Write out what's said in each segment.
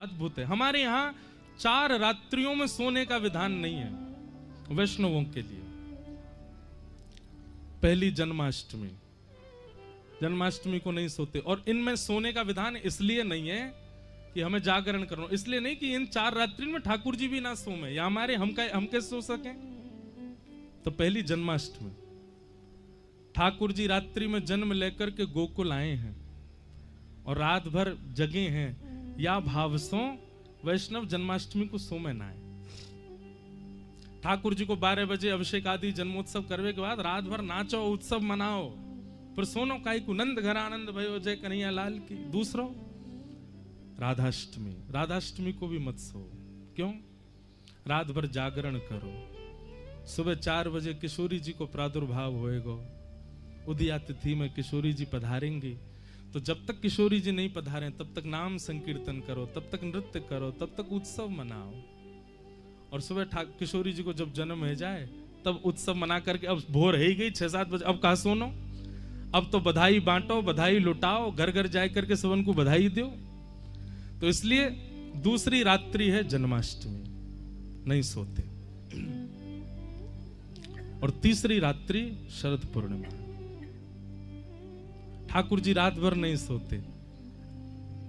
अद्भुत है। हमारे यहाँ 4 रात्रियों में सोने का विधान नहीं है वैष्णवों के लिए। पहली जन्माष्टमी, जन्माष्टमी को नहीं सोते, और इनमें सोने का विधान इसलिए नहीं है कि हमें जागरण करना, इसलिए नहीं कि इन 4 रात्रि में ठाकुर जी भी ना सोए या हमारे हम कैसे सो सकें। तो पहली जन्माष्टमी, ठाकुर जी रात्रि में जन्म लेकर के गोकुल आए हैं और रात भर जगे हैं, या भाव सो वैष्णव जन्माष्टमी को सो में ना आए। ठाकुर जी को 12 बजे अभिषेक आदि जन्मोत्सव करने के बाद रात भर नाचो, उत्सव मनाओ, फिर सोनो काई को नंद घर आनंद भयो जय कन्हैया लाल की। दूसरो राधाष्टमी, राधाष्टमी को भी मत सो। क्यों? रात भर जागरण करो। सुबह 4 बजे किशोरी जी को प्रादुर्भाव होएगा, उदया तिथि में किशोरी जी पधारेंगी, तो जब तक किशोरी जी नहीं पधारे तब तक नाम संकीर्तन करो, तब तक नृत्य करो, तब तक उत्सव मनाओ। और सुबह किशोरी जी को जब जन्म हो जाए तब उत्सव मना करके, अब भोर ही गई 6-7 बजे, अब कहा सोनो, अब तो बधाई बांटो, बधाई लुटाओ, घर घर जाए करके सबन को बधाई दो। तो इसलिए दूसरी रात्रि है जन्माष्टमी, नहीं सोते। और तीसरी रात्रि शरद पूर्णिमा, ठाकुर जी रात भर नहीं सोते।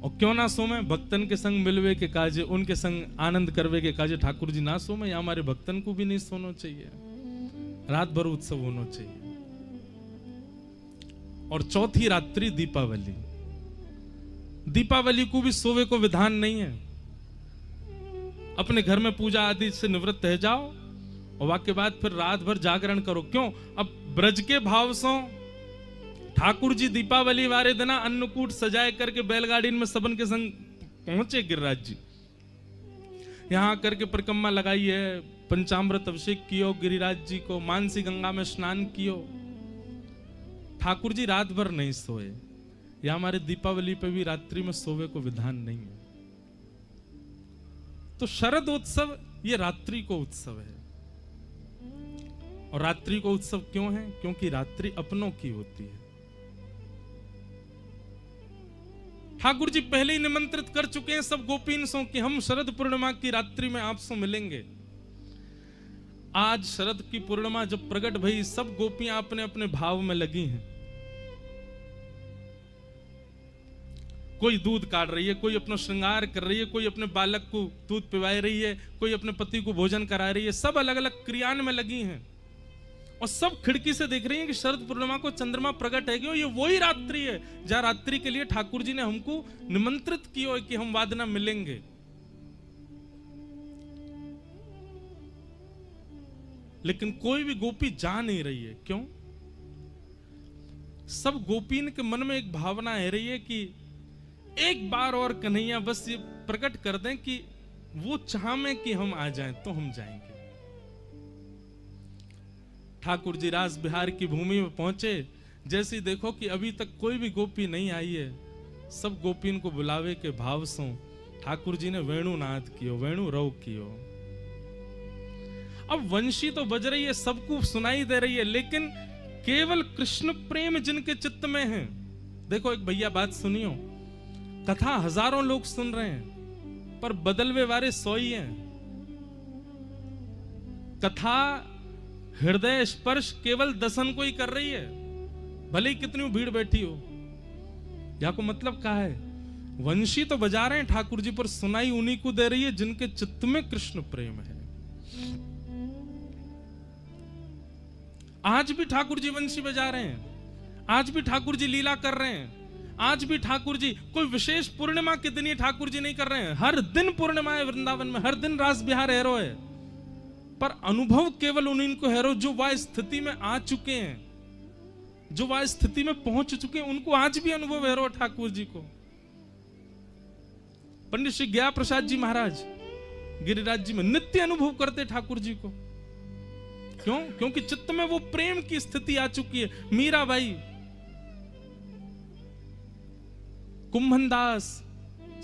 और क्यों ना सोमे? भक्तन के संग मिलवे के काजे, उनके संग आनंद करवे के काजे ठाकुर जी ना सोमे, या हमारे भक्तन को भी नहीं सोना चाहिए, रात भर उत्सव होना चाहिए। और चौथी रात्रि दीपावली, दीपावली को भी सोवे को विधान नहीं है। अपने घर में पूजा आदि से निवृत्त रह जाओ और वाके बाद फिर रात भर जागरण करो। क्यों? अब ब्रज के भाव सो ठाकुर जी दीपावली वाले दिन अन्नकूट सजाए करके बैलगाड़ी में सबन के संग पहुंचे गिरिराज जी। यहां करके परिक्रमा लगाई है, पंचामृत अभिषेक कियो गिरिराज जी को, मानसी गंगा में स्नान कियो। ठाकुर जी रात भर नहीं सोए, या हमारे दीपावली पे भी रात्रि में सोवे को विधान नहीं है। तो शरद उत्सव ये रात्रि को उत्सव है। और रात्रि को उत्सव क्यों है? क्योंकि रात्रि अपनों की होती है। ठाकुर जी पहले ही निमंत्रित कर चुके हैं सब गोपीन सो कि हम शरद पूर्णिमा की रात्रि में आपसे मिलेंगे। आज शरद की पूर्णिमा जब प्रकट भई, सब गोपियां अपने अपने भाव में लगी हैं। कोई दूध काट रही है, कोई अपना श्रृंगार कर रही है, कोई अपने बालक को दूध पिला रही है, कोई अपने पति को भोजन करा रही है। सब अलग अलग क्रियान में लगी हैं और सब खिड़की से देख रही हैं कि शरद पूर्णिमा को चंद्रमा प्रकट है, ये वही रात्रि है जहां रात्रि के लिए ठाकुर जी ने हमको निमंत्रित किया कि हम वादना मिलेंगे। लेकिन कोई भी गोपी जा नहीं रही है। क्यों? सब गोपीन के मन में एक भावना है रही है कि एक बार और कन्हैया बस ये प्रकट कर दें कि वो चाहे कि हम आ जाएं तो हम जाएंगे। ठाकुर जी रास बिहार की भूमि में पहुंचे, जैसे देखो कि अभी तक कोई भी गोपी नहीं आई है, सब गोपीन को बुलावे के भाव से ठाकुर जी ने वेणु नाद कियो, वेणु रव कियो। अब वंशी तो बज रही है, सबको सुनाई दे रही है, लेकिन केवल कृष्ण प्रेम जिनके चित्त में है। देखो एक भैया बात सुनियो, कथा हजारों लोग सुन रहे हैं पर बदलवे वाले 100 ही हैं। कथा हृदय स्पर्श केवल 10 को ही कर रही है, भले ही कितनी भीड़ बैठी हो। यहां को मतलब क्या है? वंशी तो बजा रहे हैं ठाकुर जी, पर सुनाई उन्हीं को दे रही है जिनके चित्त में कृष्ण प्रेम है। आज भी ठाकुर जी वंशी बजा रहे हैं, आज भी ठाकुर जी लीला कर रहे हैं, आज भी ठाकुर जी कोई विशेष पूर्णिमा के दिन ही ठाकुर जी नहीं कर रहे हैं। हर दिन पूर्णिमा है वृंदावन में, हर दिन रास बिहार हैरो है, पर अनुभव केवल उन्हीं को हैरो जो वह स्थिति में आ चुके हैं, जो वह स्थिति में पहुंच चुके हैं, उनको आज भी अनुभव हैरो ठाकुर जी को। पंडित श्री गया प्रसाद जी महाराज गिरिराज जी में नित्य अनुभव करते ठाकुर जी को। क्यों? क्योंकि चित्त में वो प्रेम की स्थिति आ चुकी है। मीराबाई, कुंभनदास,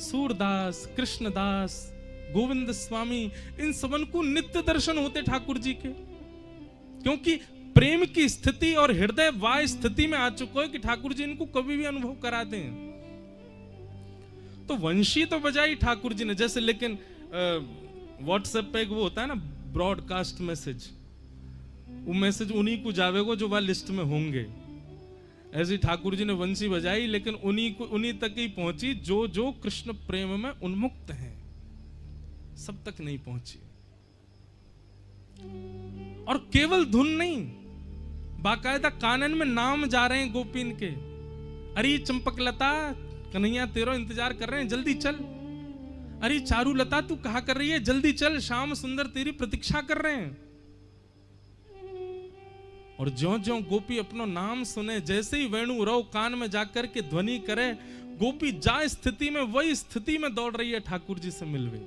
सूरदास, कृष्णदास, गोविंद स्वामी, इन सबन को नित्य दर्शन होते ठाकुर जी के, क्योंकि प्रेम की स्थिति और हृदय वाय स्थिति में आ चुका है कि ठाकुर जी इनको कभी भी अनुभव कराते हैं। तो वंशी तो बजाई ठाकुर जी ने जैसे, लेकिन व्हाट्सएप पे एक वो होता है ना ब्रॉडकास्ट मैसेज, वो मैसेज उन्हीं को जावेगो जो वह लिस्ट में होंगे। ऐसे ठाकुर जी ने वंशी बजाई, लेकिन उन्हीं तक ही पहुंची जो जो कृष्ण प्रेम में उन्मुक्त हैं, सब तक नहीं पहुंची। और केवल धुन नहीं, बाकायदा कानन में नाम जा रहे हैं गोपीन के, अरे चंपकलता कन्हैया तेरा इंतजार कर रहे हैं, जल्दी चल। अरे चारुलता तू कहा कर रही है, जल्दी चल, श्याम सुंदर तेरी प्रतीक्षा कर रहे हैं। और ज्यों ज्यों गोपी अपना नाम सुने, जैसे ही वेणु रव कान में जाकर के ध्वनि करे, गोपी जा स्थिति में वही स्थिति में दौड़ रही है ठाकुर जी से मिलवे।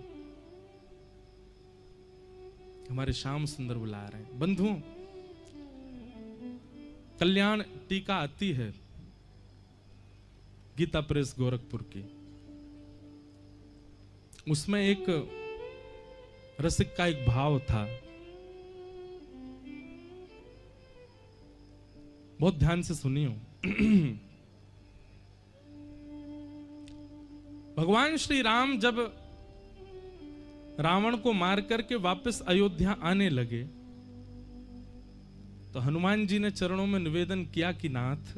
हमारे श्याम सुंदर बुला रहे हैं। बंधुओं, कल्याण टीका आती है गीता प्रेस गोरखपुर की, उसमें एक रसिक का एक भाव था, बहुत ध्यान से सुनियो। भगवान श्री राम जब रावण को मार करके वापस अयोध्या आने लगे, तो हनुमान जी ने चरणों में निवेदन किया कि नाथ,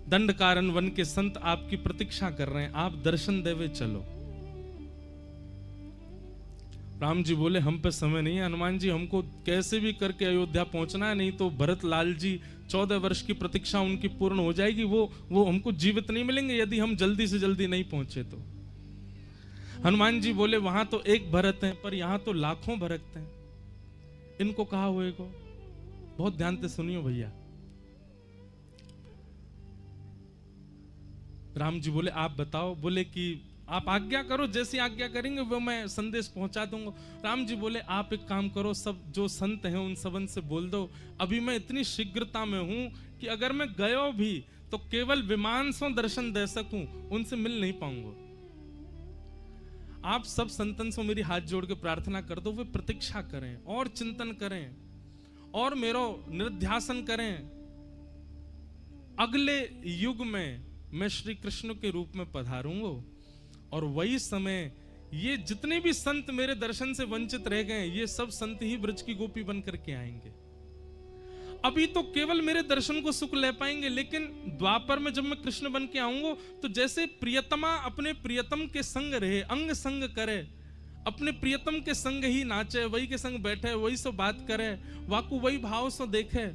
दंड कारण वन के संत आपकी प्रतीक्षा कर रहे हैं, आप दर्शन देवे चलो। राम जी बोले हम पे समय नहीं है हनुमान जी, हमको कैसे भी करके अयोध्या पहुंचना है, नहीं तो भरत लाल जी 14 वर्ष की प्रतीक्षा उनकी पूर्ण हो जाएगी, वो हमको जीवित नहीं मिलेंगे यदि हम जल्दी से जल्दी नहीं पहुंचे तो। हनुमान जी बोले वहां तो एक भरत है, पर यहां तो लाखों भरत हैं, इनको कहा होएगा। बहुत ध्यान से सुनियो भैया। राम जी बोले आप बताओ, बोले कि आप आज्ञा करो, जैसी आज्ञा करेंगे वो मैं संदेश पहुंचा दूंगा। राम जी बोले आप एक काम करो, सब जो संत हैं उन सबन से बोल दो, अभी मैं इतनी शीघ्रता में हूं कि अगर मैं गयो भी तो केवल विमान से दर्शन दे सकूं, उनसे मिल नहीं पाऊंगा। आप सब संतन से मेरी हाथ जोड़ के प्रार्थना कर दो, वे प्रतीक्षा करें और चिंतन करें और मेरो निर्ध्यासन करें। अगले युग में मैं श्री कृष्ण के रूप में पधारूंगा, और वही समय ये जितने भी संत मेरे दर्शन से वंचित रह गए, ये सब संत ही ब्रज की गोपी बन करके आएंगे। अभी तो केवल मेरे दर्शन को सुख ले पाएंगे, लेकिन द्वापर में जब मैं कृष्ण बन के आऊंगा, तो जैसे प्रियतमा अपने प्रियतम के संग रहे, अंग संग करे, अपने प्रियतम के संग ही नाचे, वही के संग बैठे, वही सो बात करे, वाकू वही भाव सो देखे,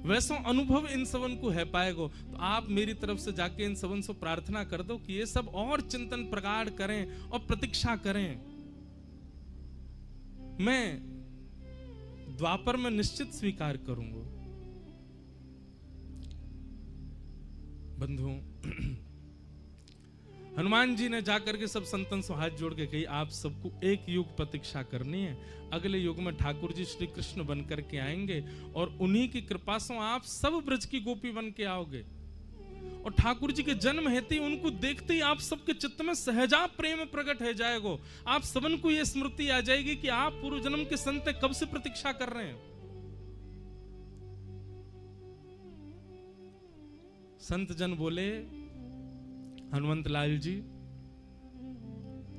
वैसा अनुभव इन सबन को है पाएगो। तो आप मेरी तरफ से जाके इन सबन से प्रार्थना कर दो कि ये सब और चिंतन प्रगाढ़ करें और प्रतीक्षा करें। मैं द्वापर में निश्चित स्वीकार करूंगा। बंधुओं, हनुमान जी ने जाकर के सब संतन से हाथ जोड़ के कही आप सबको एक युग प्रतीक्षा करनी है, अगले युग में ठाकुर जी श्री कृष्ण बन करके आएंगे और उन्हीं की कृपा से आप सब ब्रज की गोपी बन के आओगे। और ठाकुर जी के जन्म हेतु ही उनको देखते ही आप सबके चित्त में सहजा प्रेम प्रकट हो जाएगा। आप सबन को यह स्मृति आ जाएगी कि आप पूर्व जन्म के संत कब से प्रतीक्षा कर रहे हैं। संत जन बोले हनुमंत लाल जी,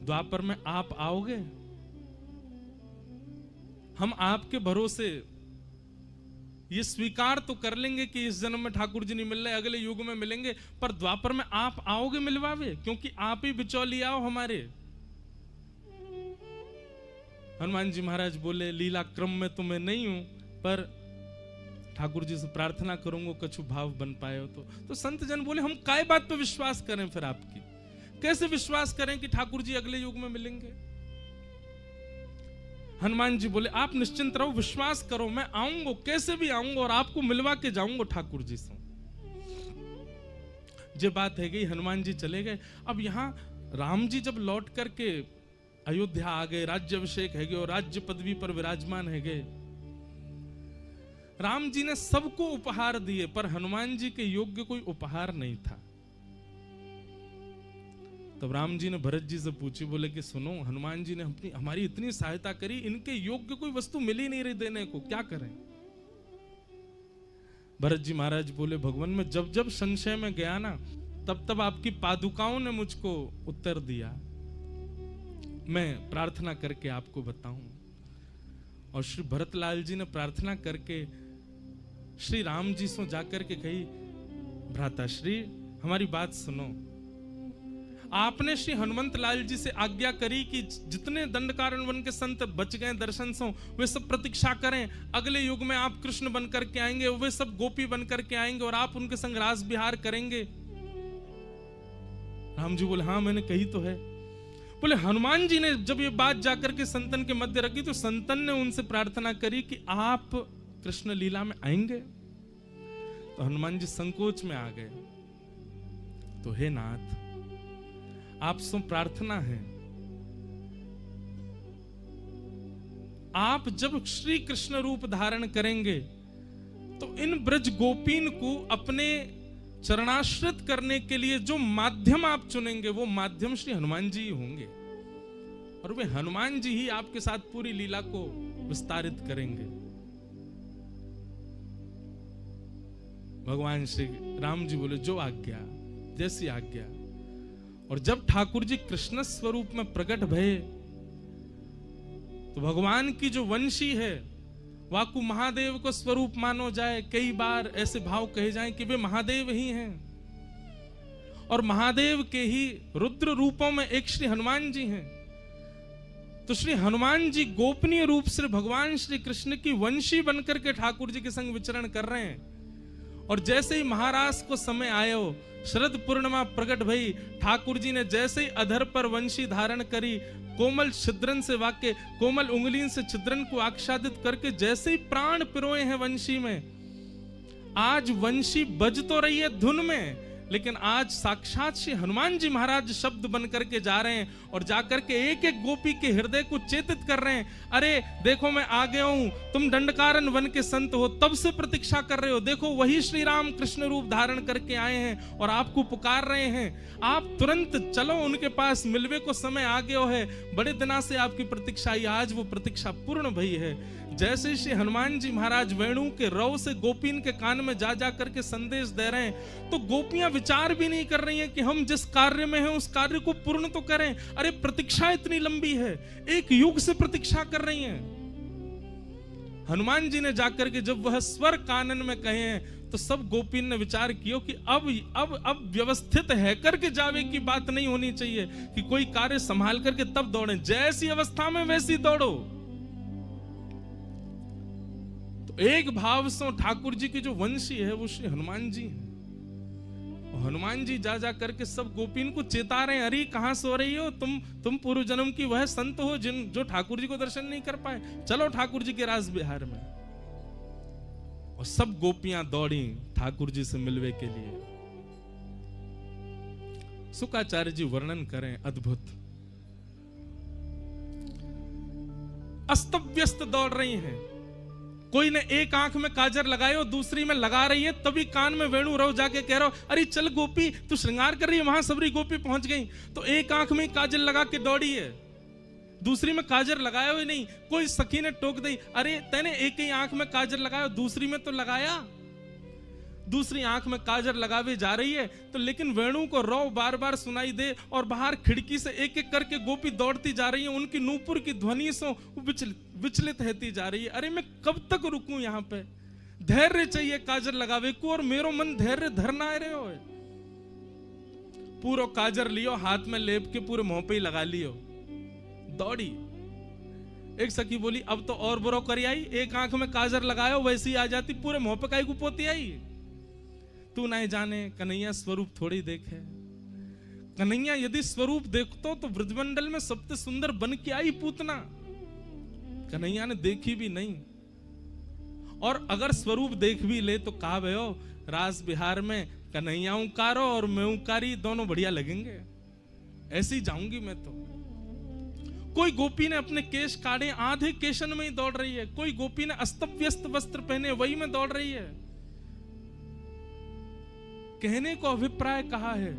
द्वापर में आप आओगे, हम आपके भरोसे ये स्वीकार तो कर लेंगे कि इस जन्म में ठाकुर जी नहीं मिल रहे, अगले युग में मिलेंगे, पर द्वापर में आप आओगे मिलवावे, क्योंकि आप ही बिचौलिया हो हमारे। हनुमान जी महाराज बोले लीला क्रम में तो मैं नहीं हूं, पर ठाकुर जी से प्रार्थना करूंगा कछु भाव बन पाए हो तो संत जन बोले हम काय बात पे विश्वास करें, फिर आपकी कैसे विश्वास करें कि ठाकुर जी अगले युग में मिलेंगे। हनुमान जी बोले आप निश्चिंत रहो, विश्वास करो, मैं आऊंगा, कैसे भी आऊंगा और आपको मिलवा के जाऊंगा ठाकुर जी से। ये बात है गई, हनुमान जी चले गए। अब यहां राम जी जब लौट करके अयोध्या आ गए, राज्याभिषेक है गए और राज्य पदवी पर विराजमान है गए। राम जी ने सबको उपहार दिए, पर हनुमान जी के योग्य कोई उपहार नहीं था। तब राम जी ने भरत जी से पूछी, बोले कि सुनो, हनुमान जी ने हमारी इतनी सहायता करी, इनके योग्य कोई वस्तु मिल ही नहीं रही देने को, क्या करें। भरत जी महाराज बोले भगवान, मैं जब जब संशय में गया ना, तब आपकी पादुकाओं ने मुझको उत्तर दिया। मैं प्रार्थना करके आपको बताऊं। और श्री भरतलाल जी ने प्रार्थना करके श्री राम जी से जाकर के कही, भ्राता श्री हमारी बात सुनो। आपने श्री हनुमंत लाल जी से आज्ञा करी कि जितने दंडकारण्य वन के संत बच गए दर्शन से वे सब प्रतीक्षा करें, अगले युग में आप कृष्ण बनकर के आएंगे, वे सब गोपी बनकर के आएंगे और आप उनके संग रास विहार करेंगे। राम जी बोले हाँ मैंने कही तो है। बोले हनुमान जी ने जब ये बात जाकर के संतन के मध्य रखी तो संतन ने उनसे प्रार्थना करी कि आप कृष्ण लीला में आएंगे। तो हनुमान जी संकोच में आ गए। तो हे नाथ, आप से प्रार्थना है, आप जब श्री कृष्ण रूप धारण करेंगे तो इन ब्रज गोपीन को अपने चरणाश्रित करने के लिए जो माध्यम आप चुनेंगे वो माध्यम श्री हनुमान जी होंगे और वे हनुमान जी ही आपके साथ पूरी लीला को विस्तारित करेंगे। भगवान श्री राम जी बोले जो आज्ञा, जैसी आज्ञा। और जब ठाकुर जी कृष्ण स्वरूप में प्रकट भये तो भगवान की जो वंशी है वाकु महादेव को स्वरूप मानो जाए। कई बार ऐसे भाव कहे जाएं कि वे महादेव ही हैं और महादेव के ही रुद्र रूपों में एक श्री हनुमान जी हैं। तो श्री हनुमान जी गोपनीय रूप से भगवान श्री कृष्ण की वंशी बनकर के ठाकुर जी के संग विचरण कर रहे हैं। और जैसे ही महाराज को समय आयो, शरद पूर्णिमा प्रकट भई, ठाकुर जी ने जैसे ही अधर पर वंशी धारण करी, कोमल छिद्रन से वाक्य कोमल उंगली से छिद्रन को आच्छादित करके जैसे ही प्राण पिरोए हैं वंशी में। आज वंशी बज तो रही है धुन में, लेकिन आज साक्षात श्री हनुमान जी महाराज शब्द बन करके जा रहे हैं और जाकर के एक एक गोपी के हृदय को चेतित कर रहे हैं। अरे देखो मैं आ गया हूं, तुम दंडकारण्य वन के संत हो, तब से प्रतीक्षा कर रहे हो। देखो वही श्री राम कृष्ण रूप धारण करके आए हैं और आपको पुकार रहे हैं। आप तुरंत चलो उनके पास, मिलवे को समय आ गया है। बड़े दिना से आपकी प्रतीक्षा आई, आज वो प्रतीक्षा पूर्ण भई है। जैसे श्री हनुमान जी महाराज वेणु के रव से गोपीन के कान में जा जा करके संदेश दे रहे हैं, तो गोपियां विचार भी नहीं कर रही हैं कि हम जिस कार्य में हैं उस कार्य को पूर्ण तो करें। अरे प्रतीक्षा इतनी लंबी है, एक युग से प्रतीक्षा कर रही हैं। हनुमान जी ने जाकर के जब वह स्वर कानन में कहे हैं तो सब गोपीन ने विचार किया कि अब व्यवस्थित है करके जावे की बात नहीं होनी चाहिए कि कोई कार्य संभाल करके तब दौड़े। जैसी अवस्था में वैसी दौड़ो। एक भाव से ठाकुर जी की जो वंशी है वो श्री हनुमान जी है। हनुमान जी जा जा करके सब गोपीन को चेता रहे हैं, अरे कहां सो रही हो तुम पूर्व जन्म की वह संत हो जो ठाकुर जी को दर्शन नहीं कर पाए, चलो ठाकुर जी के राज विहार में। और सब गोपियां दौड़ी ठाकुर जी से मिलवे के लिए। शुकाचार्य जी वर्णन करें अद्भुत। अस्त व्यस्त दौड़ रही हैं। कोई ने एक आंख में काजर लगाए और दूसरी में लगा रही है, तभी कान में वेणु रव जाके कह रहा हो, अरे चल गोपी तू श्रृंगार कर रही है, वहां सबरी गोपी पहुंच गई। तो एक आंख में काजल लगा के दौड़ी है, दूसरी में काजर लगाया हुई नहीं। कोई सखी ने टोक दी, अरे तैने एक ही आंख में काजर लगाया, दूसरी में तो लगाया। दूसरी आंख में काजर लगावे जा रही है तो लेकिन वेणु को रव बार बार सुनाई दे और बाहर खिड़की से एक एक करके गोपी दौड़ती जा रही है। उनकी नूपुर की ध्वनि से विचलित रहती जा रही है। अरे मैं कब तक रुकूं यहाँ पे? धैर्य चाहिए काजर लगावे को और मेरो मन धैर्य धरना रहे हो। पूरा काजर लियो, हाथ में लेप के पूरे मुंह पे ही लगा लियो, दौड़ी। एक सखी बोली अब तो और बुरा करी आई, एक आंख में काजर लगायो वैसी आ जाती, पूरे मुंह पे काई को पोती आई। तू नहीं जाने कन्हैया स्वरूप थोड़ी देखे। कन्हैया यदि स्वरूप देखतो तो ब्रजमंडल में सबसे सुंदर बन के आई पूतना। कन्हैया ने देखी भी नहीं, और अगर स्वरूप देख भी ले तो कहा भयो रास बिहार में कन्हैया उकारो और मैं उकारी, दोनों बढ़िया लगेंगे। ऐसी जाऊंगी मैं तो। कोई गोपी ने अपने केश काटे, आधे केशन में ही दौड़ रही है। कोई गोपी ने अस्त व्यस्त वस्त्र पहने, वही में दौड़ रही है। कहने को अभिप्राय कहा है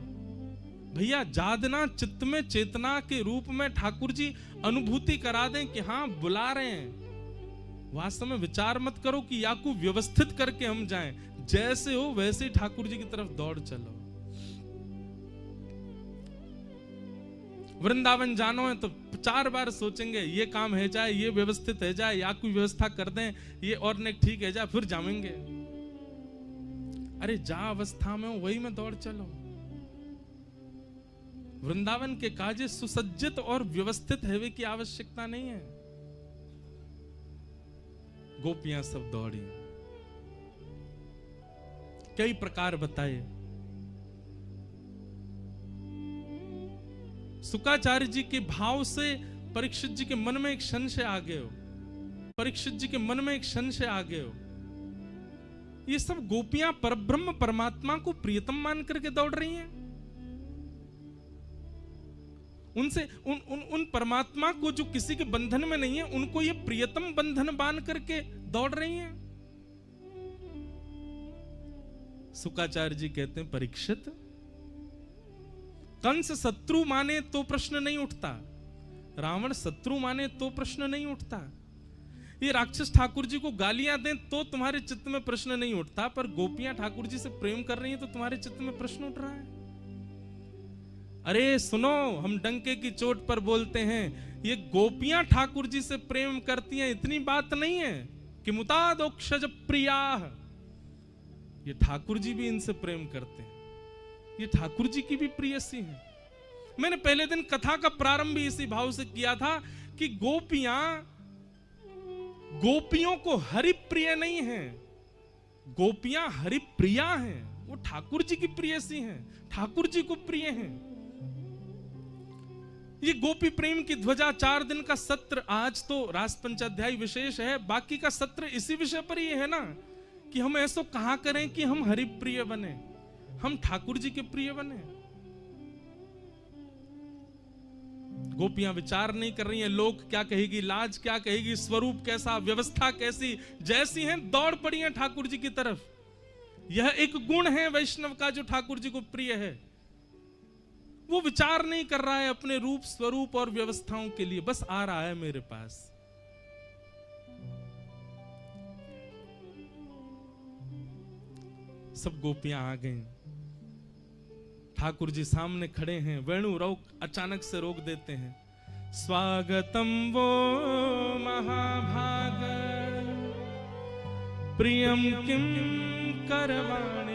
भैया, जादना चित्त में चेतना के रूप में ठाकुर जी अनुभूति करा दें कि हाँ बुला रहे हैं। वास्तव में विचार मत करो कि या को व्यवस्थित करके हम जाएं, जैसे हो वैसे ठाकुर जी की तरफ दौड़ चलो। वृंदावन जानो है तो 4 बार सोचेंगे ये काम है जाए, ये व्यवस्थित है जाए, या कोई व्यवस्था कर दें, ये और ने ठीक है जाए, फिर जाएंगे। अरे जा अवस्था में हो वही में दौड़ चलो। वृंदावन के काजे सुसज्जित और व्यवस्थित है की आवश्यकता नहीं है। गोपियां सब दौड़ी, कई प्रकार बताए। शुकाचार्य जी के भाव से परीक्षित जी के मन में एक संशय आ गए हो, परीक्षित जी के मन में एक संशय आ गए हो। ये सब गोपियां परब्रह्म परमात्मा को प्रियतम मान करके दौड़ रही हैं। उनसे उन परमात्मा को जो किसी के बंधन में नहीं है, उनको ये प्रियतम बंधन बांध करके दौड़ रही हैं। शुकाचार्य जी कहते हैं परीक्षित, कंस शत्रु माने तो प्रश्न नहीं उठता, रावण शत्रु माने तो प्रश्न नहीं उठता, ये राक्षस ठाकुर जी को गालियां दें तो तुम्हारे चित्त में प्रश्न नहीं उठता, पर गोपियां ठाकुर जी से प्रेम कर रही हैं तो तुम्हारे चित्त में प्रश्न उठ रहा है। अरे सुनो, हम डंके की चोट पर बोलते हैं, ये गोपियां ठाकुर जी से प्रेम करती हैं, इतनी बात नहीं है कि मुतादोक्षज प्रियाः, ये ठाकुर जी भी इनसे प्रेम करते हैं, ये ठाकुर जी की भी प्रियसी हैं। मैंने पहले दिन कथा का प्रारंभ भी इसी भाव से किया था कि गोपियों को हरिप्रिय नहीं है, गोपियां हरिप्रिया हैं, वो ठाकुर जी की प्रियसी हैं, ठाकुर जी को प्रिय हैं। ये गोपी प्रेम की ध्वजा 4 दिन का सत्र, आज तो रास पंचाध्याय विशेष है, बाकी का सत्र इसी विषय पर ही है ना, कि हम ऐसा कहां करें कि हम हरिप्रिय बने, हम ठाकुर जी के प्रिय बने। गोपियां विचार नहीं कर रही हैं, लोग क्या कहेगी, लाज क्या कहेगी, स्वरूप कैसा, व्यवस्था कैसी, जैसी हैं दौड़ पड़ी हैं ठाकुर जी की तरफ। यह एक गुण है वैष्णव का जो ठाकुर जी को प्रिय है। वो विचार नहीं कर रहा है अपने रूप स्वरूप और व्यवस्थाओं के लिए, बस आ रहा है मेरे पास। सब गोपियां आ गई, ठाकुर जी सामने खड़े हैं, वेणु अचानक से रोक देते हैं। स्वागतम वो महाभाग प्रियम किम करवाणि